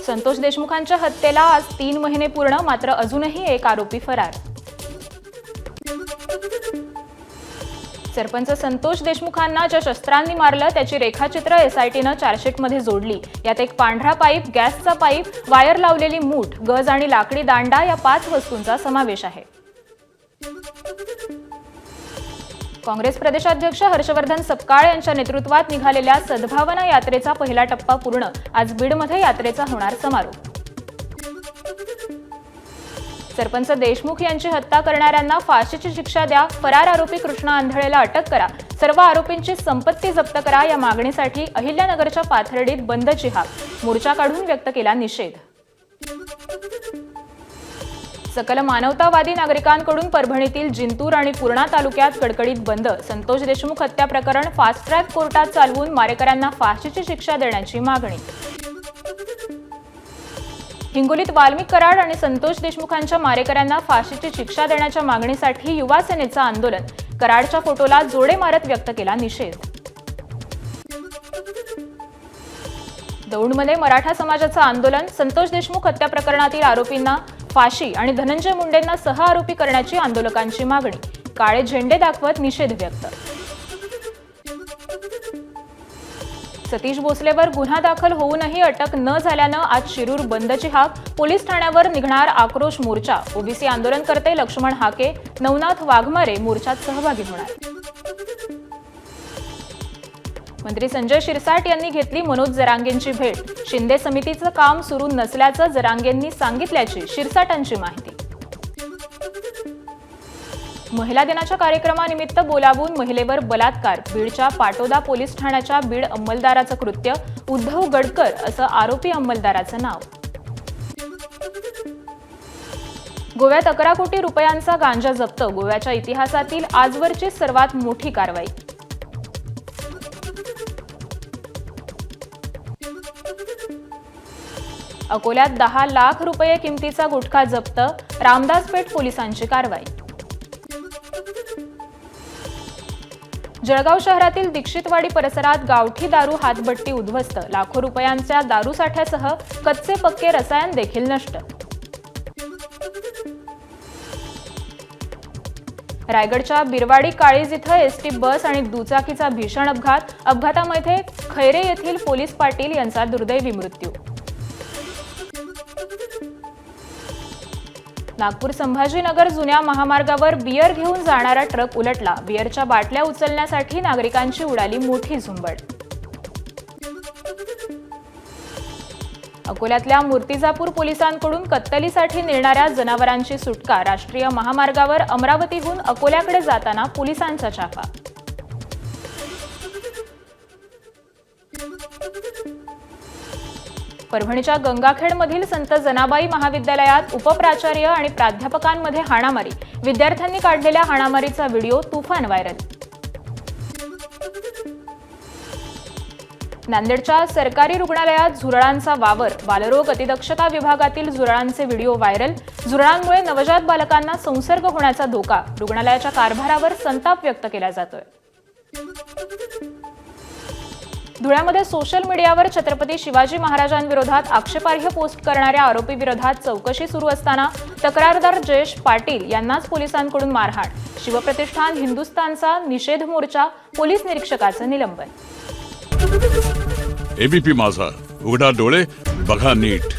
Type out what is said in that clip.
संतोष देशमुखांच्या हत्येला आज 3 महिने पूर्ण, मात्र अजूनही एक आरोपी फरार। सरपंच संतोष देशमुखांना ज्या शस्त्रांनी मारलं त्याची रेखाचित्र एसआयटीनं चार्जशीटमध्ये जोडली। यात एक पांढरा पाईप, गॅसचा पाईप, वायर लावलेली मूठ, गज आणि लाकडी दांडा या 5 वस्तूंचा समावेश आहे। काँग्रेस प्रदेशाध्यक्ष हर्षवर्धन सपकाळ यांच्या नेतृत्वात निघालेल्या सद्भावना यात्रेचा पहिला टप्पा पूर्ण। आज बीडमध्ये यात्रेचा होणार समारोप। सरपंच देशमुख यांची हत्या करणाऱ्यांना फाशीची शिक्षा द्या, फरार आरोपी कृष्णा आंधळेला अटक करा, सर्व आरोपींची संपत्ती जप्त करा या मागणीसाठी अहिल्यानगरच्या पाथर्डीत बंदची हाक, मोर्चा काढून व्यक्त केला निषेध। सकल मानवतावादी नागरिकांकडून परभणीतील जिंतूर आणि पूर्णा तालुक्यात कडकडीत बंद। संतोष देशमुख हत्या प्रकरण फास्ट ट्रॅक कोर्टात चालवून मारेकऱ्यांना फाशीची शिक्षा देण्याची मागणी। हिंगोलीत वाल्मिक कराड आणि संतोष देशमुखांच्या मारेकऱ्यांना फाशीची शिक्षा देण्याच्या मागणीसाठी युवा सेनेचं आंदोलन। कराडच्या फोटोला जोडे मारत व्यक्त केला निषेध। दौंडमध्ये मराठा समाजाचं आंदोलन। संतोष देशमुख हत्या प्रकरणातील आरोपींना फाशी आणि धनंजय मुंडेंना सह आरोपी करण्याची आंदोलकांची मागणी। काळे झेंडे दाखवत निषेध व्यक्त। सतीश भोसलेवर गुन्हा दाखल होऊनही अटक न झाल्यानं आज शिरूर बंदची हाक। पोलीस ठाण्यावर निघणार आक्रोश मोर्चा। ओबीसी आंदोलनकर्ते लक्ष्मण हाके, नवनाथ वाघमारे मोर्चात सहभागी होणार। मंत्री संजय शिरसाट यांनी घेतली मनोज जरांगेंची भेट। शिंदे समितीचं काम सुरू नसल्याचं जरांगेंनी सांगितल्याची शिरसाटांची माहिती। महिला दिनाच्या कार्यक्रमानिमित्त बोलावून महिलेवर बलात्कार। बीडच्या पाटोदा पोलीस ठाण्याच्या बीड अंमलदाराचं कृत्य। उद्धव गडकर असं आरोपी अंमलदाराचं नाव। गोव्यात 11 कोटी रुपयांचा गांजा जप्त। गोव्याच्या इतिहासातील आजवरची सर्वात मोठी कारवाई। अकोल्यात 10 लाख रुपये किमतीचा गुटखा जप्त। रामदासपेठ पोलिसांची कारवाई। जळगाव शहरातील दीक्षितवाडी परिसरात गावठी दारू हातभट्टी उद्ध्वस्त। लाखो रुपयांच्या दारू साठ्यासह कच्चे पक्के रसायन देखील नष्ट। रायगडच्या बिरवाडी काळीज इथं एसटी बस आणि दुचाकीचा भीषण अपघात। अपघातामध्ये खैरे येथील पोलीस पाटील यांचा दुर्दैवी मृत्यू। नागपूर संभाजीनगर जुन्या महामार्गावर बियर घेऊन जाणारा ट्रक उलटला। बियरच्या बाटल्या उचलण्यासाठी नागरिकांची उडाली मोठी झुंबड। अकोल्यातल्या मूर्तिजापूर पोलिसांकडून कत्तलीसाठी नेणाऱ्या जनावरांची सुटका। राष्ट्रीय महामार्गावर अमरावतीहून अकोल्याकडे जाताना पोलिसांचा छापा। परभणीच्या गंगाखेडमधील संत जनाबाई महाविद्यालयात उपप्राचार्य आणि प्राध्यापकांमध्ये हाणामारी। विद्यार्थ्यांनी काढलेल्या हाणामारीचा व्हिडिओ तुफान व्हायरल। नांदेडच्या सरकारी रुग्णालयात झुरळांचा वावर। बालरोग अतिदक्षता विभागातील झुरळांचे व्हिडिओ व्हायरल। झुरळांमुळे नवजात बालकांना संसर्ग होण्याचा धोका। रुग्णालयाच्या कारभारावर संताप व्यक्त केला जातोय। धुळ्यामध्ये सोशल मीडियावर छत्रपती शिवाजी महाराजांविरोधात आक्षेपार्ह पोस्ट करणाऱ्या आरोपी विरोधात चौकशी सुरू असताना तक्रारदार जयेश पाटील यांनाच पोलिसांकडून मारहाण। शिवप्रतिष्ठान हिंदुस्थानचा निषेध मोर्चा। पोलीस निरीक्षकाचं निलंबन। एबीपी माझा, उघडा डोळे बघा नीट।